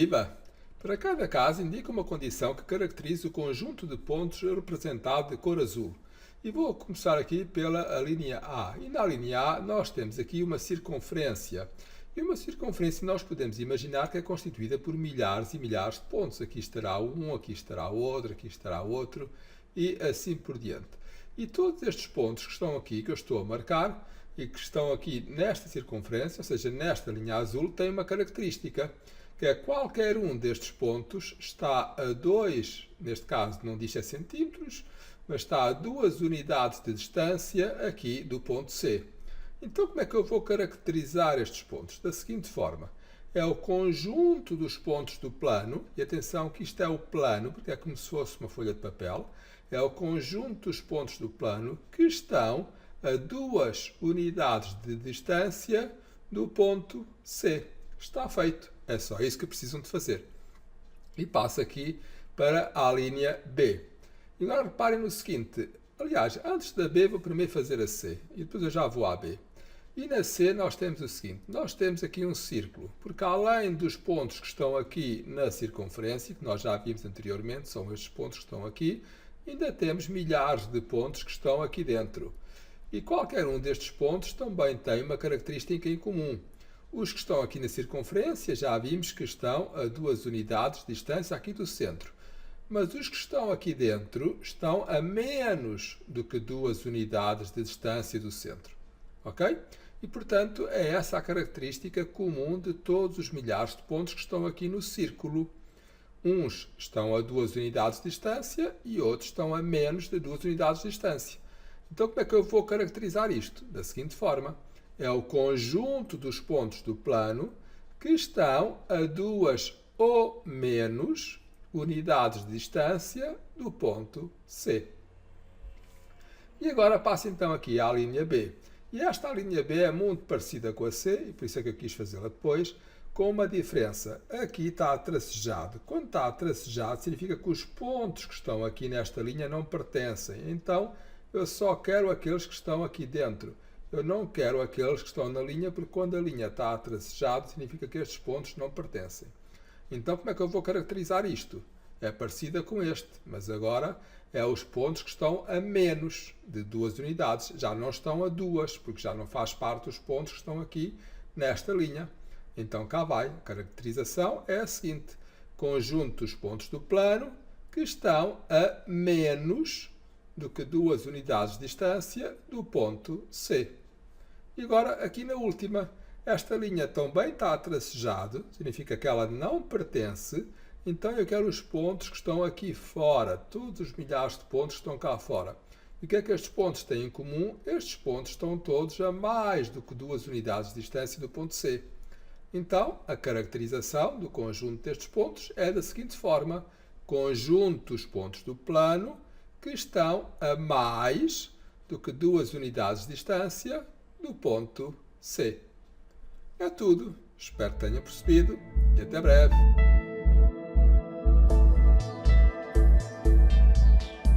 Viva! Para cada caso, indica uma condição que caracteriza o conjunto de pontos representado de cor azul. E vou começar aqui pela linha A. E na linha A nós temos aqui uma circunferência. E uma circunferência nós podemos imaginar que é constituída por milhares e milhares de pontos. Aqui estará um, aqui estará outro, aqui estará outro e assim por diante. E todos estes pontos que estão aqui, que eu estou a marcar, e que estão aqui nesta circunferência, ou seja, nesta linha azul, têm uma característica, que é qualquer um destes pontos está a 2, neste caso não diz é centímetros, mas está a 2 unidades de distância aqui do ponto C. Então, como é que eu vou caracterizar estes pontos? Da seguinte forma, é o conjunto dos pontos do plano, e atenção que isto é o plano, porque é como se fosse uma folha de papel, é o conjunto dos pontos do plano que estão a 2 unidades de distância do ponto C. Está feito. É só isso que precisam de fazer. E passo aqui para a linha B. E agora reparem no seguinte. Aliás, antes da B vou primeiro fazer a C. E depois eu já vou à B. E na C nós temos o seguinte. Nós temos aqui um círculo. Porque além dos pontos que estão aqui na circunferência, que nós já vimos anteriormente, são estes pontos que estão aqui, ainda temos milhares de pontos que estão aqui dentro. E qualquer um destes pontos também tem uma característica em comum. Os que estão aqui na circunferência, já vimos que estão a 2 unidades de distância aqui do centro. Mas os que estão aqui dentro estão a menos do que 2 unidades de distância do centro. Ok? E, portanto, é essa a característica comum de todos os milhares de pontos que estão aqui no círculo. Uns estão a 2 unidades de distância e outros estão a menos de 2 unidades de distância. Então, como é que eu vou caracterizar isto? Da seguinte forma. É o conjunto dos pontos do plano que estão a 2 ou menos unidades de distância do ponto C. E agora passo então aqui à linha B. E esta linha B é muito parecida com a C, e por isso é que eu quis fazê-la depois, com uma diferença. Aqui está tracejado. Quando está tracejado, significa que os pontos que estão aqui nesta linha não pertencem. Então, eu só quero aqueles que estão aqui dentro. Eu não quero aqueles que estão na linha, porque quando a linha está tracejada, significa que estes pontos não pertencem. Então, como é que eu vou caracterizar isto? É parecida com este, mas agora é os pontos que estão a menos de 2 unidades. Já não estão a 2, porque já não faz parte dos pontos que estão aqui nesta linha. Então, cá vai. A caracterização é a seguinte. Conjunto dos pontos do plano que estão a menos do que 2 unidades de distância do ponto C. E agora, aqui na última, esta linha também está tracejada, significa que ela não pertence, então eu quero os pontos que estão aqui fora, todos os milhares de pontos que estão cá fora. E o que é que estes pontos têm em comum? Estes pontos estão todos a mais do que 2 unidades de distância do ponto C. Então, a caracterização do conjunto destes pontos é da seguinte forma. Conjunto dos pontos do plano que estão a mais do que 2 unidades de distância do ponto C. É tudo. Espero que tenha percebido e até breve.